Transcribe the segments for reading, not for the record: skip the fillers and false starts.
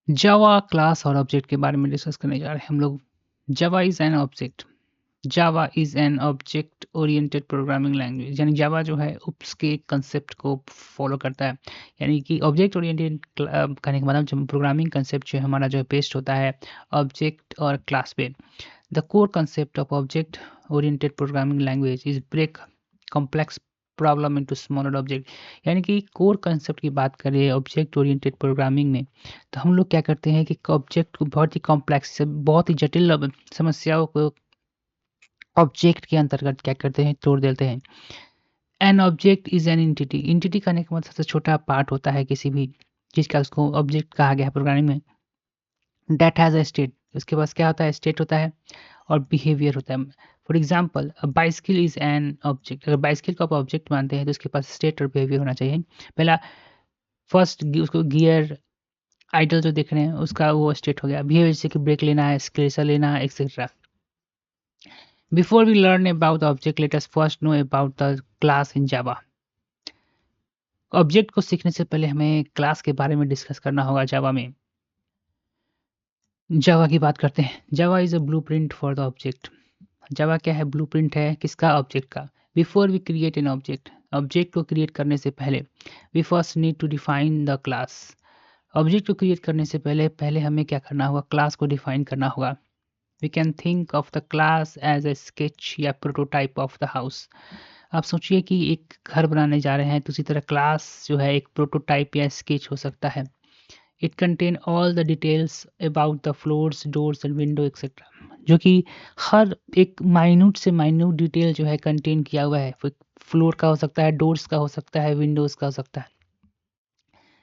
Java class और object के बारे में डिस्कस करने जा रहे हैं हम लोग। जावा is an object. Java is an object oriented programming language, यानी जावा जो है उसके कंसेप्ट को फॉलो करता है। यानी कि ऑब्जेक्ट ओरिएंटेड कहने का मतलब जो प्रोग्रामिंग कंसेप्ट जो है हमारा जो है बेस्ड होता है ऑब्जेक्ट और क्लास पे। The core concept of object oriented programming language is break complex problem into smaller object. यानी कि कोर कंसेप्ट की बात करें ऑब्जेक्ट ओरिएंटेड प्रोग्रामिंग में, तो हम लोग क्या करते हैं कि ऑब्जेक्ट को बहुत ही कॉम्प्लेक्स, बहुत ही जटिल समस्याओं को ऑब्जेक्ट के अंतर्गत क्या करते हैं, तोड़ देते हैं। An object is an entity. Entity कहने का मतलब सबसे छोटा पार्ट होता है किसी भी चीज़ का, उसको ऑब्जेक्ट कहा गया है प्रोग्रामिंग में। डेट हैज़ अ स्टेट, उसके पास क्या होता है, स्टेट होता है और बिहेवियर होता है। For example bicycle is an object. अगर बाइसिकल को आप ऑब्जेक्ट मानते हैं तो उसके पास स्टेट और बिहेवियर होना चाहिए। पहला फर्स्ट उसको गियर आइडल जो देख रहे हैं उसका वो स्टेट हो गया। बिहेवियर जैसे कि ब्रेक लेना है, स्क्लेसर लेना है, etcetera. Before we learn about the object, let us first know about the class in Java. Object को सीखने से पहले हमें क्लास के बारे में डिस्कस करना होगा जावा में। जावा की बात करते हैं। Java is a blueprint for the object. Java क्या है, ब्लूप्रिंट है किसका, ऑब्जेक्ट का। Before we create an object, object को क्रिएट करने से पहले we first need to define the class. Object को क्रिएट करने से पहले पहले हमें क्या करना होगा, क्लास को डिफाइन करना होगा। We can think of the class as a sketch या प्रोटोटाइप ऑफ द हाउस। आप सोचिए कि एक घर बनाने जा रहे हैं तो उसी तरह क्लास जो है एक प्रोटोटाइप या स्केच हो सकता है। It contain all the details about the floors, doors and window etcetera, जो कि हर एक माइन्यूट से माइन्यूट डिटेल जो है कंटेन किया हुआ है। फ्लोर का हो सकता है, डोर्स का हो सकता है, विंडोज का हो सकता है।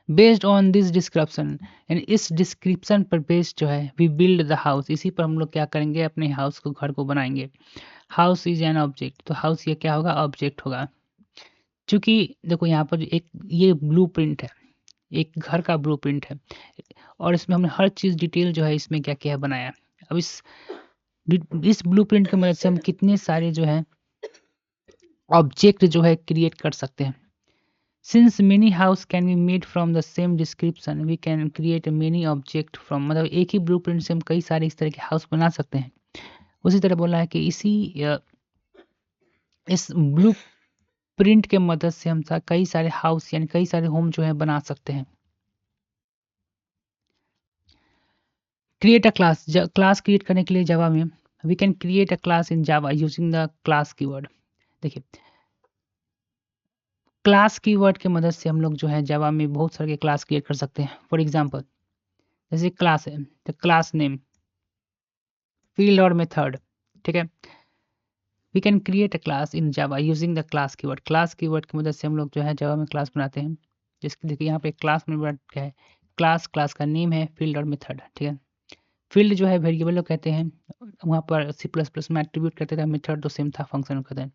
बेस्ड ऑन दिस डिस्क्रिप्शन, यानी इस डिस्क्रिप्शन पर बेस्ड जो है वी बिल्ड द हाउस। इसी पर हम लोग क्या करेंगे, अपने हाउस को, घर को बनाएंगे। हाउस इज एन ऑब्जेक्ट, तो हाउस ये क्या होगा, ऑब्जेक्ट होगा। क्योंकि देखो यहाँ पर एक ये ब्लूप्रिंट है, एक घर का ब्लूप्रिंट है और इसमें हमने हर चीज़ डिटेल जो है इसमें क्या क्या है बनाया। अब इस ब्लूप्रिंट की मदद से हम कितने सारे जो है ऑब्जेक्ट जो है क्रिएट कर सकते हैं। Since many house can be made from the same description we can create many object from, मतलब एक ही ब्लूप्रिंट से हम कई सारे इस तरह के हाउस बना सकते हैं। उसी तरह बोला है कि इस ब्लू प्रिंट के मदद से हम कई सारे हाउस यानी कई सारे होम जो है बना सकते हैं। Create a class, class create करने के लिए जावा में we can create a class in Java using the class keyword. देखिए क्लास कीवर्ड की मदद से हम लोग जो है जावा में बहुत सारे क्लास क्रिएट कर सकते हैं। फॉर एग्जांपल जैसे क्लास है तो क्लास नेम, फील्ड और मेथड, ठीक है। We can create a class in Java using the class keyword. Class keyword की मदद से हम लोग जो है जावा में क्लास बनाते हैं। जिसकी देखिए यहाँ पे क्लास में क्या है, क्लास, क्लास का नेम है, फील्ड और मेथड, ठीक है। फील्ड जो है वेरिएबल लोग कहते हैं, वहाँ पर सी प्लस प्लस में एट्रीब्यूट करते थे, मेथड तो सेम था, फंक्शन कहते हैं।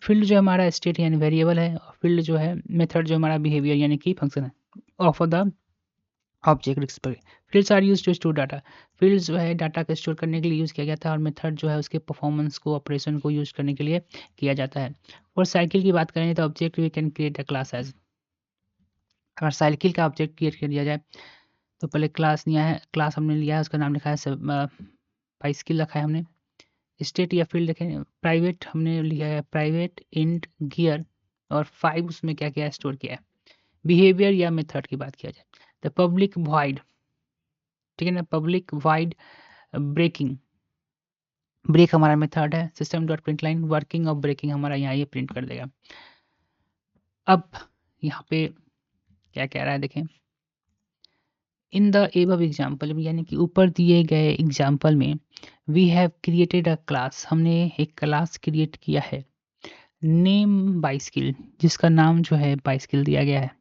फील्ड जो हमारा स्टेट यानी वेरिएबल है और फील्ड जो है मेथड जो हमारा बिहेवियर यानी कि फंक्शन है of the object respect. Fields are use to store data. Fields जो है डाटा को स्टोर करने के लिए यूज़ किया गया था और मेथड जो है उसके परफॉर्मेंस को, ऑपरेशन को यूज करने के लिए किया जाता है। और साइकिल की बात करें तो object we can create a class as. अगर साइकिल का ऑब्जेक्ट क्रिएट कर दिया जाए तो पहले क्लास लिया है, क्लास हमने लिया है, उसका नाम लिखा है बाइसिकल रखा है हमने। स्टेट या फील्ड देखें, प्राइवेट हमने लिया है, प्राइवेट इंट गियर और 5 उसमें क्या क्या स्टोर किया है। बिहेवियर या मेथड की बात किया जाए तो पब्लिक वॉइड, ठीक है ना, पब्लिक वाइड ब्रेकिंग, ब्रेक हमारा मेथड है। System dot print line working और ब्रेकिंग हमारा यहाँ ये प्रिंट कर देगा। अब यहाँ पे क्या कह रहा है देखें, इन द एबव एग्जाम्पल, यानी कि ऊपर दिए गए एग्जाम्पल में we have created a class, हमने एक क्लास क्रिएट किया है। नेम बाइस्किल, जिसका नाम जो है बाइस्किल दिया गया है।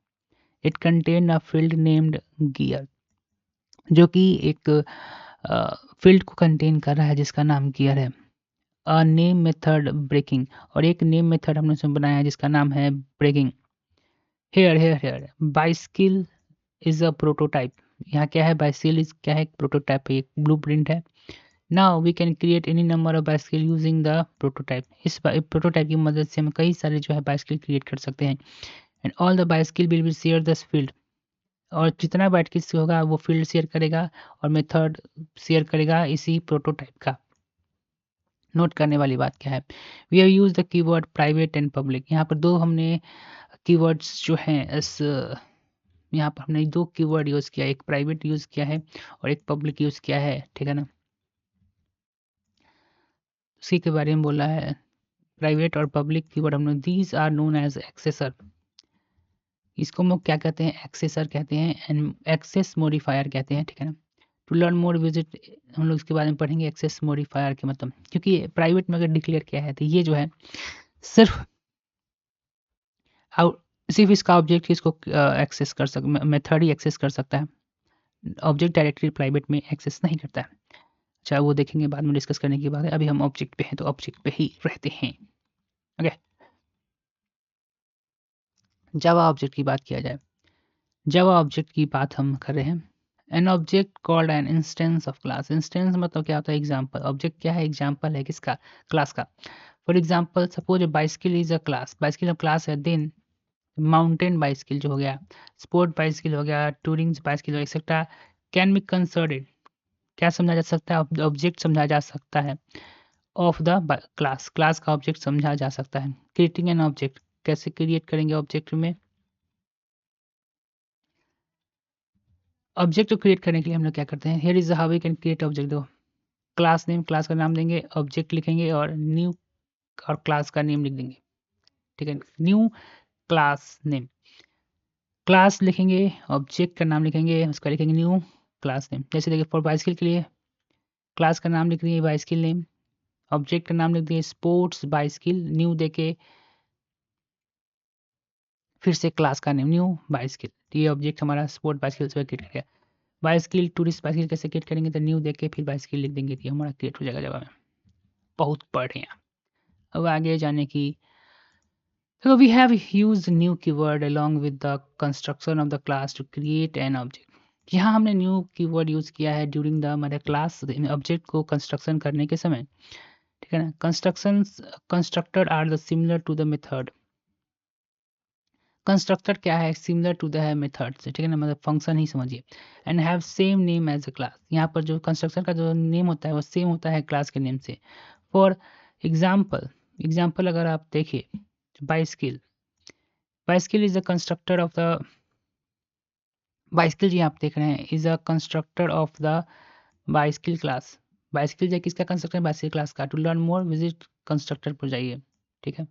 It contain a field named gear, जो कि एक फील्ड को कंटेन कर रहा है जिसका नाम गियर है। अ नेम मेथड ब्रेकिंग, और एक नेम मेथड हमने उसमें बनाया है जिसका नाम है breaking. Here here here bicycle is a prototype, यहाँ क्या है, बाइस्किल इज क्या है, एक प्रोटोटाइप है, एक ब्लू प्रिंट है। Now we can create any number of bicycle using the prototype. इस प्रोटोटाइप की मदद से हम कई सारे जो है बाइस्किल क्रिएट कर सकते हैं। And all the bicycle will be share this field, और जितना बाइट किसी होगा वो फील्ड शेयर करेगा और मेथड शेयर करेगा इसी प्रोटोटाइप का। नोट करने वाली बात क्या है, we have use the keyword private and public. यहाँ पर दो हमने कीवर्ड्स जो हैं इस यहाँ पर हमने दो कीवर्ड यूज़ किया, एक प्राइवेट यूज़ किया है और एक पब्लिक यूज़ किया है, ठीक है ना। उसी के बारे में बोला है, प्राइवेट और पब्लिक कीवर्ड हमने, दीज आर नोन एज एक्सेसर। इसको हम लोग क्या कहते हैं, एक्सेसर कहते हैं एंड एक्सेस मॉडिफायर कहते हैं, ठीक है ना। टू लर्न मोर विजिट हम लोग इसके बारे में पढ़ेंगे, एक्सेस मॉडिफायर के मतलब, क्योंकि प्राइवेट में अगर डिक्लेयर किया है तो ये जो है सिर्फ सिर्फ इसका ऑब्जेक्ट इसको एक्सेस कर सक मेथड ही एक्सेस कर सकता है, ऑब्जेक्ट डायरेक्टली प्राइवेट में एक्सेस नहीं करता है। चाहे वो देखेंगे बाद में, डिस्कस करने की बात है, अभी हम ऑब्जेक्ट पे हैं तो ऑब्जेक्ट पे ही रहते हैं। ओके, जावा ऑब्जेक्ट की बात किया जाए, जावा ऑब्जेक्ट की बात हम कर रहे हैं। An object called an instance of class. Instance मतलब क्या होता है, एग्जाम्पल। ऑब्जेक्ट क्या है, एग्जाम्पल है किसका, क्लास का। For example suppose bicycle is a class, bicycle class है, देन माउंटेन बाइसिकल जो हो गया, स्पोर्ट बाइसिकल हो गया, टूरिंग बाइसिकल हो गया, एक्सेट्रा कैन बी कंसिडर्ड, क्या समझा जा सकता है, ऑब्जेक्ट समझा जा सकता है ऑफ द क्लास, क्लास का ऑब्जेक्ट समझा जा सकता है। क्रिएटिंग एन ऑब्जेक्ट, कैसे क्रिएट करेंगे ऑब्जेक्ट में, ऑब्जेक्ट को क्रिएट करने के लिए हम लोग क्या करते हैं, here is how we can create object. दो क्लास नेम, क्लास का नाम देंगे, ऑब्जेक्ट लिखेंगे और न्यू और क्लास का नेम लिख देंगे, ठीक है। न्यू क्लास नेम, क्लास लिखेंगे, ऑब्जेक्ट का नाम लिखेंगे, उसका लिखेंगे न्यू क्लास नेम। जैसे देखिए फॉर बाइसिकल के लिए क्लास का नाम लिख दिए बाइसिकल नेम, ऑब्जेक्ट का नाम लिख दिए स्पोर्ट्स बाइसिकल, न्यू देके फिर से क्लास का नेम न्यू बाइसिकल। तो ये ऑब्जेक्ट हमारा स्पोर्ट बाइसिकल से क्रिएट कर गया। बाइसिकल टूरिस्ट बाइसिकल कैसे क्रिएट करेंगे, तो न्यू देख के फिर बाइसिकल लिख देंगे, तो हमारा क्रिएट हो जाएगा जवाब में। बहुत बढ़िया। अब आगे जाने की, so we have used new keyword along with the construction of the class to create an object। यहाँ हमने न्यू कीवर्ड यूज किया है ड्यूरिंग द हमारे क्लास ऑब्जेक्ट को कंस्ट्रक्शन करने के समय, ठीक है ना। Construction constructor are the similar to the method, constructor क्या है, सिमिलर टू द है मेथड से, ठीक है ना, मतलब फंक्शन ही समझिए। And have same name as a class, यहाँ पर जो कंस्ट्रक्टर का जो नेम होता है वो सेम होता है क्लास के नेम से। फॉर एग्जाम्पल, एग्जाम्पल अगर आप देखिए, bicycle, bicycle is the constructor of the, bicycle जी आप देख रहे हैं is a constructor of the bicycle class. Bicycle जो किसका कंस्ट्रक्टर, बाइसिकल क्लास का। To learn more visit constructor पर जाइए, ठीक है।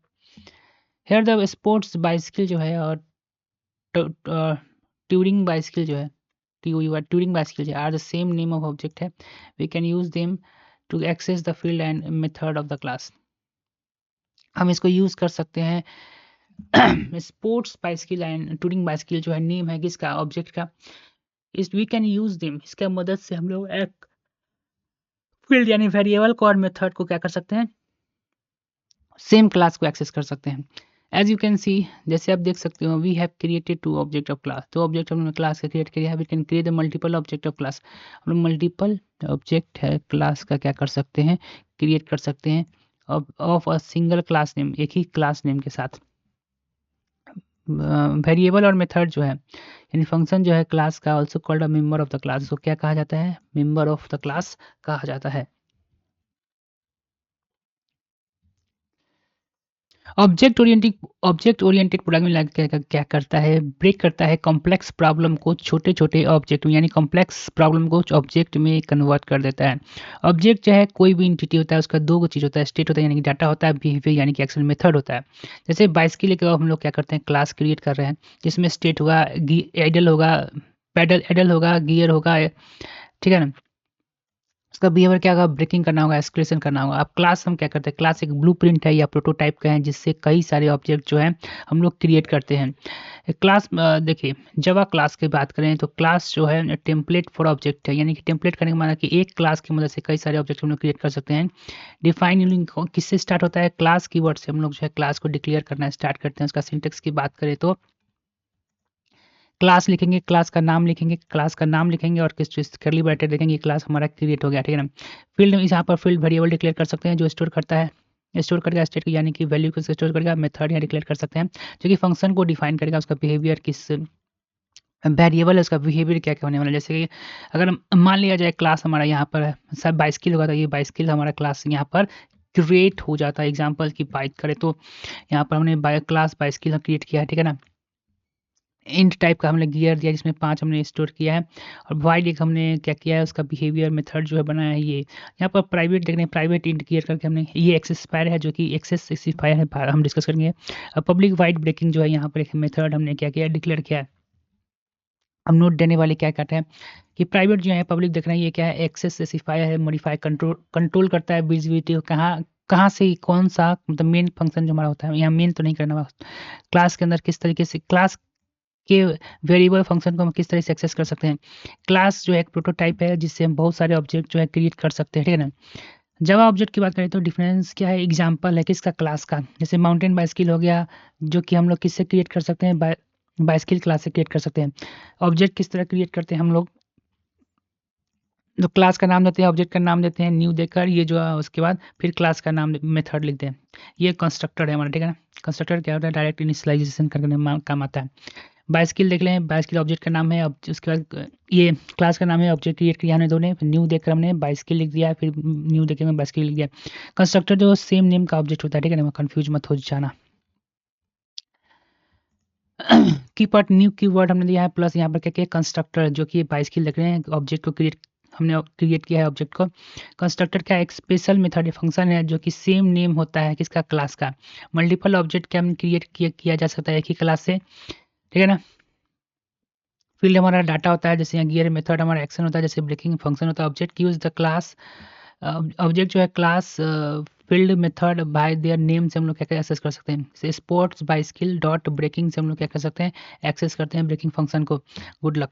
हेयर द स्पोर्ट्स बाइसिकल जो है और ट्यूरिंग बाइसिकल जो है, ट्यूरिंग बाइसिकल जो are the same name of object है, we can use them to access the field and method of the class. हम इसको यूज कर सकते हैं sports bicycle and touring bicycle जो है नेम है किसका, ऑब्जेक्ट का। इस वी कैन यूज देम, इसका मदद से हम लोग एक फील्ड यानी वेरिएबल को और मेथड को क्या कर सकते हैं, सेम क्लास को एक्सेस कर सकते हैं। एज यू कैन सी, जैसे आप देख सकते हो, we have created two object of class, तो ऑब्जेक्ट हमने क्लास का क्रिएट किया है। We can create multiple object of class, हम लोग मल्टीपल ऑब्जेक्ट है क्लास का क्या कर सकते हैं, क्रिएट कर सकते हैं of a single class name, एक ही क्लास नेम के साथ। वेरिएबल और मेथड जो है यानी फंक्शन जो है क्लास का, also called a member of the class, इसको क्या कहा जाता है, मेंबर ऑफ द क्लास कहा जाता है। ऑब्जेक्ट ओरिएंटेड प्रोग्रामिंग लैंग्वेज क्या करता है, ब्रेक करता है कॉम्प्लेक्स प्रॉब्लम को छोटे छोटे ऑब्जेक्ट में, यानी कॉम्प्लेक्स प्रॉब्लम को ऑब्जेक्ट में कन्वर्ट कर देता है। ऑब्जेक्ट जो है कोई भी इंटिटी होता है, उसका दो चीज़ होता है, स्टेट होता है यानी कि डाटा होता है, बिहेवियर यानी कि एक्शन मेथड होता है। जैसे बाइसिकल के हम लोग क्या करते हैं, क्लास क्रिएट कर रहे हैं जिसमें स्टेट होगा, एडल होगा, पैडल एडल होगा, गियर होगा, ठीक है ना। उसका बिहेवियर क्या होगा, ब्रेकिंग करना होगा, एस्केलेशन करना होगा। अब क्लास हम क्या करते हैं, क्लास एक ब्लूप्रिंट है या प्रोटोटाइप का है जिससे कई सारे ऑब्जेक्ट जो है हम लोग क्रिएट करते हैं। क्लास देखिए, जावा क्लास की बात करें तो क्लास जो है टेम्पलेट फॉर ऑब्जेक्ट है, यानी कि टेम्पलेट करने का मतलब कि एक क्लास की मदद से कई सारे ऑब्जेक्ट हम लोग क्रिएट कर सकते हैं। डिफाइन यूनिंग किससे स्टार्ट होता है, क्लास कीवर्ड से हम लोग जो है क्लास को डिक्लेयर करना स्टार्ट करते हैं। उसका सिंटेक्स की बात करें तो क्लास लिखेंगे, क्लास का नाम लिखेंगे, क्लास का नाम लिखेंगे और किस करली ब्रैकेट देखेंगे, क्लास हमारा क्रिएट हो गया, ठीक है ना। फील्ड में यहाँ पर फील्ड वेरिएबल डिक्लेयर कर सकते हैं जो स्टोर करता है, स्टोर करेगा स्टेट यानी कि वैल्यू को स्टोर करेगा। मेथड यहाँ डिक्लेयर कर सकते हैं जो कि फंक्शन को डिफाइन करेगा, उसका बिहेवियर किस वेरिएबल है उसका बिहेवियर क्या क्या होने वाला है। जैसे कि अगर मान लिया जाए क्लास हमारा यहाँ पर है, सब बाइसिकल होगा तो ये बाइसिकल हमारा क्लास यहाँ पर क्रिएट हो जाता है। एग्जांपल की बात करें तो यहाँ पर हमने क्लास बाइसिकल क्रिएट किया है, ठीक है ना। इंट टाइप का हमने गियर दिया जिसमें 5 हमने स्टोर किया है, और वाइड एक हमने क्या किया है उसका बिहेवियर मेथड जो है बनाया है। ये यहाँ पर प्राइवेट देख रहे हैं, प्राइवेट इंट गियर करके हमने ये एक्सेसफायर है जो कि एक्सेस स्पेसिफायर है, हम डिस्कस करेंगे। पब्लिक वाइड ब्रेकिंग जो है यहाँ पर एक मेथड हमने क्या किया डिक्लेयर किया है। हम नोट देने वाले क्या कहते हैं कि प्राइवेट जो है पब्लिक देख रहे हैं ये क्या है एक्सेस स्पेसिफायर है, मॉडिफाई कंट्रोल करता है विजिबिलिटी को, कहाँ कहाँ से कौन सा मतलब मेन फंक्शन जो हमारा होता है, यहाँ मेन तो नहीं करना क्लास के अंदर किस तरीके से क्लास के वेरिएबल फंक्शन को हम किस तरह से एक्सेस कर सकते हैं। क्लास जो है एक प्रोटोटाइप है जिससे हम बहुत सारे ऑब्जेक्ट जो है क्रिएट कर सकते हैं, ठीक है ना। जावा ऑब्जेक्ट की बात करें तो डिफरेंस क्या है, एग्जांपल है किसका क्लास का, जैसे माउंटेन बाइसिकल हो गया जो कि हम लोग किससे क्रिएट कर सकते हैं, बाइसिकल क्लास से क्रिएट कर सकते हैं। ऑब्जेक्ट किस तरह क्रिएट करते हैं हम लोग, जो क्लास का नाम देते हैं, ऑब्जेक्ट का नाम देते हैं न्यू देकर, ये जो है उसके बाद फिर क्लास का नाम मेथड लिखते हैं। ये कंस्ट्रक्टर है हमारा, ठीक है ना। कंस्ट्रक्टर क्या होता है, डायरेक्ट इनिशियलाइजेशन करने काम आता है। बाइसिकल देख लें, बाइसिकल ऑब्जेक्ट का नाम है, उसके बाद ये क्लास का नाम है, ऑब्जेक्ट क्रिएट किया हमने दोनों, फिर न्यू देकर हमने बाइसिकल लिख दिया, फिर न्यू देकर हमने बाइसिकल लिख दिया। कंस्ट्रक्टर जो सेम नेम का ऑब्जेक्ट होता है, ठीक है ना, कंफ्यूज मत हो जाना। कीवर्ड न्यू कीवर्ड हमने दिया है, प्लस यहाँ पर क्या किया कंस्ट्रक्टर जो कि बाइसिकल देख रहे हैं ऑब्जेक्ट को हमने क्रिएट किया है ऑब्जेक्ट को। कंस्ट्रक्टर का एक स्पेशल मेथड फंक्शन है जो कि सेम नेम होता है किसका, क्लास का। मल्टीपल ऑब्जेक्ट क्या क्रिएट किया जा सकता है एक ही क्लास से, ठीक है ना। फील्ड हमारा डाटा होता है, जैसे यहाँ गियर मेथड हमारा एक्शन होता है, जैसे ब्रेकिंग फंक्शन होता है। Object use the class, object जो है class field method by their name से हम लोग क्या क्या एक्सेस कर सकते हैं। जैसे स्पोर्ट्स बाइसिकल डॉट ब्रेकिंग से हम लोग क्या कर सकते हैं, एक्सेस करते हैं ब्रेकिंग फंक्शन को। Good luck.